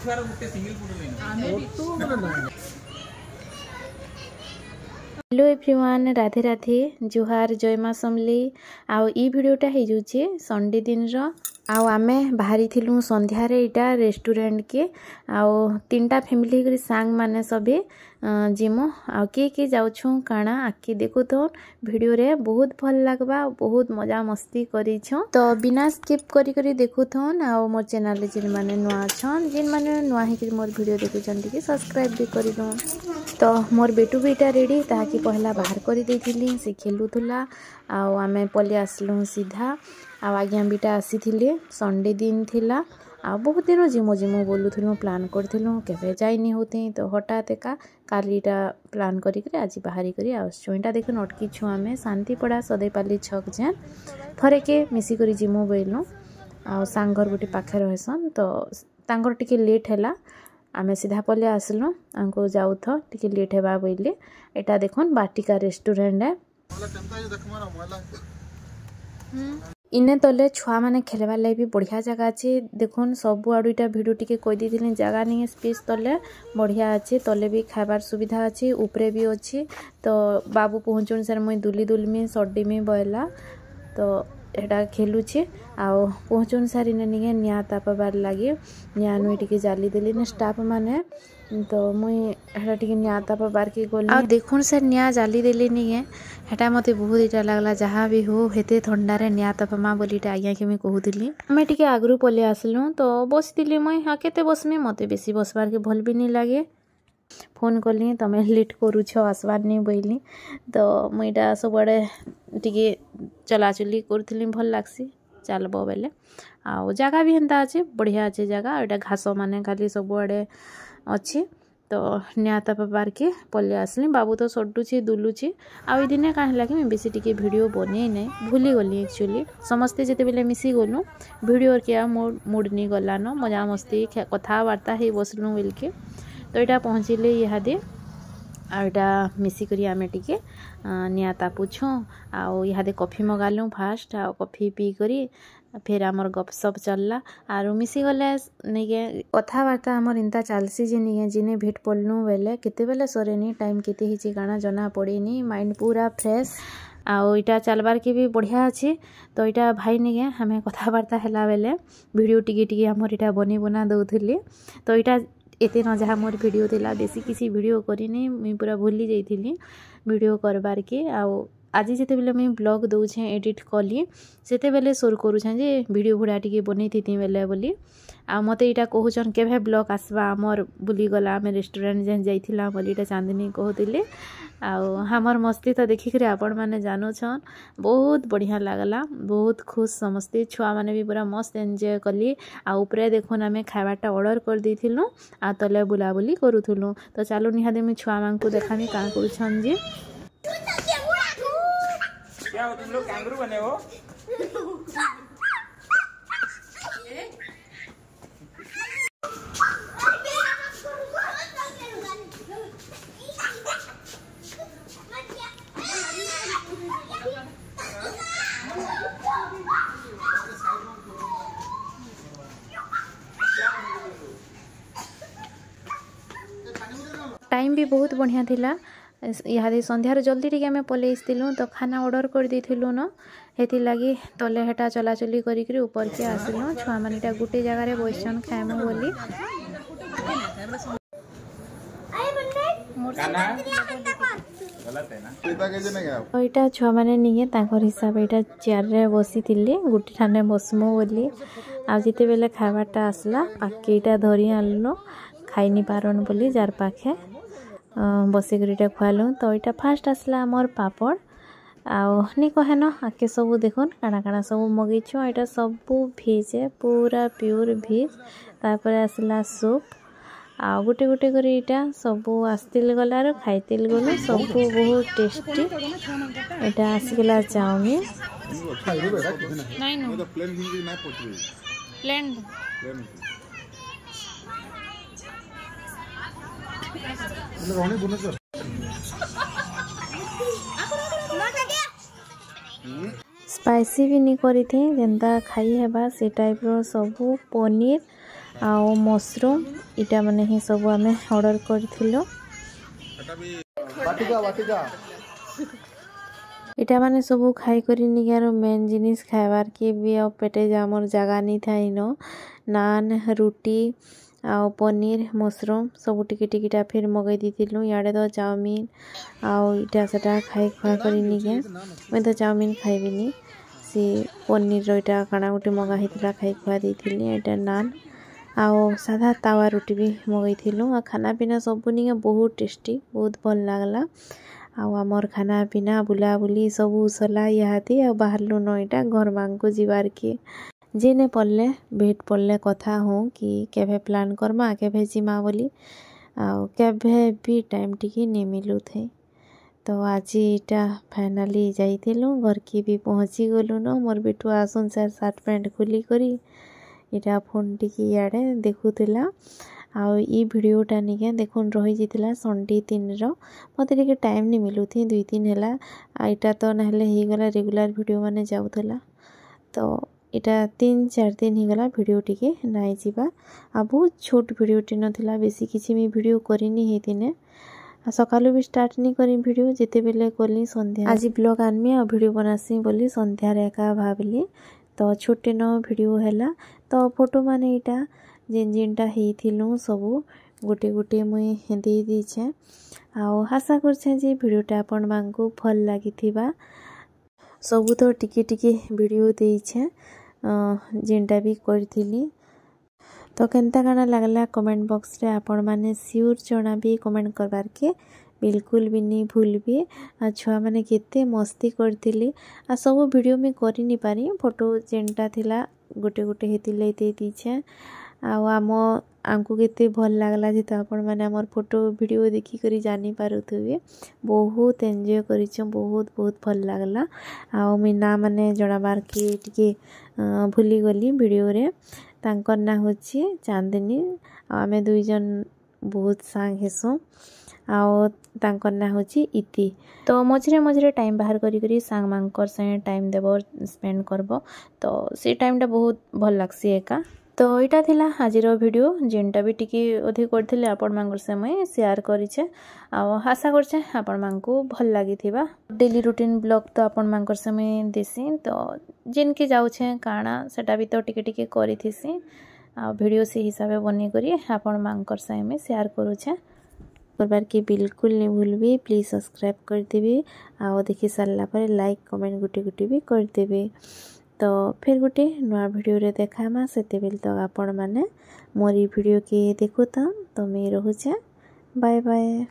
Hello everyone, Radhe Radhe, जुहार, जय माँ समली। आउ ई वीडियोटा हो जाऊे संडे दिन आउ आमे बाहरी थिलु संध्यारे इटा रेस्टोरेंट के आउ तीनटा फैमिली करी सांग माने सबे जिमो आउ के जाउछु काना आखि देखु तो वीडियो रे बहुत भल लागबा, बहुत मजा मस्ती करी छो। तो बिना स्किप करी करी देखु थोन आउ मोर चैनल रे जिन माने नुआ छन, जिन माने नुआ हे कि मोर वीडियो देखु चंती के सब्सक्राइब भी करी दो। तो मोर बेटू बेटा रेडी ताकि पहला बाहर करी देथिली, से खेलुथुला आउ आमे पले आसलु सीधा आउ आज्ञा बेटा आसीथिले। संडे दिन थिला आ बहुत दिन जिमो जिमो बोलुथुलु, प्लान करथिलु, केबे जाइनी होते तो हठात एका कालीटा प्लान करी करे आज बाहरी करी आसछु। एटा देखन अटकी छु आमे शांतिपड़ा सदैपाली छक जेन थरे के मिसी करी जिमो बोइलु आ सांगर गोटे पाखे रहसन। तो तांगर टिके लेट हैला, आमे सीधा पले आसलु, आंको जाउ थ टिके लेट हेबा बोइले। एटा देखन बाटिका रेस्टोरेंट है। इने तले छुआ माने खेलबार लागि भी बढ़िया जगह अच्छे। देखुन सब आड़ू इटा भिडियो टिके कहि देथिले, जगह नहीं स्पेस तले बढ़िया अच्छे, तले भी खाबार सुविधा अच्छे, ऊपरे भी अच्छे। तो बाबू पहुँचुन सर मुई दुली दुलमी सड्डी में बयला तो एटा खेलुछे आउ पहुँचुन सार इने निगे निया तापबार लगे निया नुई टिके जाली देली ने स्टाफ माने। तो मुई हेटा टिके निया तापबार के गली आ देखुन सर निया जाली देली निगे। हेटा मते बहुत इटा लागला, जहाँ भी हो हेते ठंडारे निया तापमा बोलीटा आज्ञा के मैं कहूतिली। हमें टिके आगरू पले आसलु तो बसतिली मुई, हाँ केते बसमी, मते बेसी बसबार के भल भी नहीं लागे। फोन कली तमें लेट करूछ आसबार नहीं बोली, तो मुईटा सबुआड़े टिके चलाचुली करूली, भल लागसी चलब बेले। आउ जगह भी हेन्ता अच्छे, बढ़िया अच्छे जगह। एटा घास माने खाली सबुआड़े अच्छे। तो नियाता पार के पले आसली, बाबू तो सड्डुची दुलुची। आउ दिने कहाँ है कि मैं बेसी टिके वीडियो बने नहीं, भूली गली एक्चुअली। समस्ते जिते बेले मिसी गलु वीडियो के मूड नहीं गलान, मजा मस्ती कथबार्ता ही बसलु बोल के। तो यहाँ पहुँचले इहादे आटा मिसिकरी आमे टिके निया तापुछु आउ इहादे कॉफी मगालु फास्ट आ कॉफी पी करी फिर आमर गपसप चलला आरु मिसी गले निगे कथबार्ता आमर इंता चलसी जे निगे जिने भेट पड़लु बेले केते बेले सरेनी टाइम केते हिची काना जना पड़ेनी, माइंड पूरा फ्रेश आउ इटा चलबार के भी बढ़िया अच्छे। तो इटा भाई निगे हमें कथबार्ता हैला बेले वीडियो टिके टिके आमर इटा बनी बना दउथिले। तो इटा एते न जहाँ मोर वीडियो थिला, बेसी किसी वीडियो करिनी, मुई पूरा भूली जाइथिली वीडियो करबार के। आउ आज जिते बेले मुई ब्लॉग दउछे एडिट कली सेते बेले सोर करूछे जे वीडियो भुड़ा टिके बनै थिति बेले बोली। आ मते इटा कहूछन केभे ब्लॉग आसबा हमर बुली गला आमे रेस्टोरेंट जेन जाइथिला बोली इटा चांदनी कहतिले। आउ हमर मस्ती तो देखि करे आपण माने जानुछन, बहुत बढ़िया लागला, बहुत खुश समस्ते छुआ माने भी पूरा मस्त एंजॉय कली। आ ऊपरे देखुन आमे खाइबाटा ऑर्डर कर देथिलु आ तले बुलाबुली करूथुलु। तो चालू निहादे मैं छुआ मानकु देखामी का करूछन जे। क्या हो तुम लोग कैंगरू बने हो? टाइम भी बहुत बढ़िया थिला। इहादे संध्यार जल्दी टिके आमे पले आसथिलु तो खाना ऑर्डर कर देथिलु न, हेति लागी तले हेटा चलाचली करी करी ऊपर के आसलु। छुआ मानेटा गुटे जगह रे बसछन खाइमु बोली। एटा छुआ माने निगे ताकर हिसाब एटा चेयर रे बसिथिले गुटे ठाने बसमु बोली। आ जिते बेले खाइबाटा आसला पाकेटा धरी आनलो, खाइनी पारन बोली जार पाखे बसिकरीटा खुआलु। तो यहाँ फास्ट आसला मोर पापड़ आउ नहीं कहे न आके सब देखुन काना काना सब मगेछु। यहाँ सबू भेज है, पूरा प्योर भेज। तापर आसला सूप आ गोटे गोटे कर यहाँ सबू आसतिल गलार खाइतिल गलु, सबू बहुत टेस्टी। यहाँ आसीगला चाउमिन स्पाइसी भी नहीं करी थी जेंता खाई हेबा से टाइप रो सबू पनीर आउ मशरूम इटा माने ही सब आम ऑर्डर करथिलो इटा माने सब खाई करी निगार मेन जिनिस खाइबार के भी आ पेटे जामर जगह नहीं थाई न नान रुटी आउ पनीर मशरूम सब टिके टिकेटा फिर मगई दीथिलु याडे तो चाउमीन आउ इटा सेटा खाई खुआ करी निगे मैं तो चाउमीन खाइबिनी सी पनीर रोटा काना गुटे मगा हितला खाई खुआ देथिली एटा नान आउ साधा तावा रुटी भी मगई थिलु आ खाना पीना सब निगे बहुत टेस्टी बहुत भल लागला आउ आमर खाना पीना बुला बुली सब सला इहाती आ बाहरलु न इटा घर मांगको जीवार के जेने पड़ले भेट पड़ले कथा हो कि केभे प्लान करमा केभे जिमा बोली आउ केभे भी टाइम टिके नहीं मिलू थे तो आज इटा फाइनाली जाइथिलु घर के भी पहुँची गलु न मोर बेटू आसुन सर सार्ट पैंट खोली करी इटा फोन टिके याडे देखुथिला आउ ई वीडियोटा निके देखुन रही जितिला संडे 3 रो मते टिके टाइम नहीं मिलू थी 2 दिन हैला आइटा तो नहले ही गला रेगुलर वीडियो माने जाउथला तो इटा 3-4 दिन ही गला वीडियो टिके नाइ जिबा आ बहुत छोट वीडियो टी नथिला बेसी किछि मी वीडियो करिनी हे दिने सकालु भी स्टार्ट नहीं करी वीडियो जेते बेले कोली संध्या आज ब्लॉग आनमी आ वीडियो बनासी बोली संध्या रे का भाबली तो छोटे न वीडियो हैला तो फोटो माने इटा जेन जेनटा हेथिलु सब गोटे गोटे मुई दे दीछे आउ आशा करछे जे वीडियोटा आपण मांको भल लागिथिबा सब तो टिके टिके वीडियो देइछे जेनटा भी करथिली तो केनता काना लागला कमेंट बॉक्स रे आपण माने श्योर जणा भी कमेंट करबार के बिल्कुल भी नहीं भूलबी आ छुआ माने केते मस्ती करथिली आ सब वीडियो में करि नि पारी फोटो जेनटा थिला गोटे गोटे हेतिले दे दीछे आउ आमको केते भल लागला जे तो आपण माने हमर फोटो वीडियो देखि करी जानि पारुथबे बहुत एन्जॉय करिछो बहुत बहुत भल लागला आउ मीना माने जणाबार के टिके भूली गली वीडियो रे तांकर ना होची चांदनी आमे दुई जन बहुत सांग हेसो आउ तांकर ना होची इति तो मझरे मझरे टाइम बाहर करी करी सांग मांकर से टाइम देबो स्पेंड करबो तो से टाइमटा बहुत भल लागसी एका तो इटा थिला आजिर वीडियो जेनटा भी टिके अधिक करथिले आपण मांगर समय शेयर करिछे आ आशा करछे आपण मांको भल लागिथिबा डेली रूटीन ब्लॉग तो आपण मांकर समय देसी तो जिन के जाउछे काना सेटा भी तो टिके टिके करिथिसी आ वीडियो से हिसाबे बने करी आपण मांकर समय शेयर करूछे करबार के बिल्कुल नहीं भूलबी प्लीज सब्सक्राइब कर देबे आ देखि सारला पर लाइक कमेंट गुटे गुटे भी कर देबे तो फिर गोटे नुआ वीडियो रे देखामा सेते बेल तो आपण माने मोरी वीडियो के देखुता तो मैं रहूचे बाय बाय।